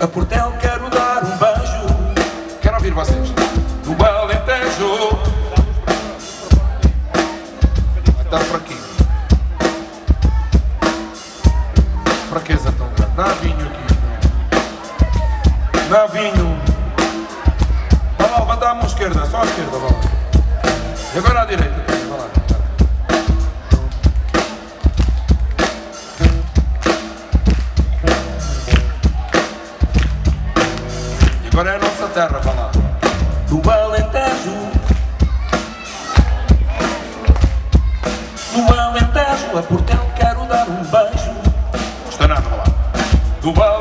A Portel quero dar um beijo. Quero ouvir vocês. No Alentejo. Está fraquinho. Fraqueza tão grande. Não há vinho aqui. Não há vinho. Vai lá, levantar a mão esquerda. Só a esquerda, vai lá. E agora à direita também, vai lá. E agora é a nossa terra, vai lá. No Alentejo. No Alentejo. A Portel quero dar um beijo. Não está nada, vai lá. No Alentejo.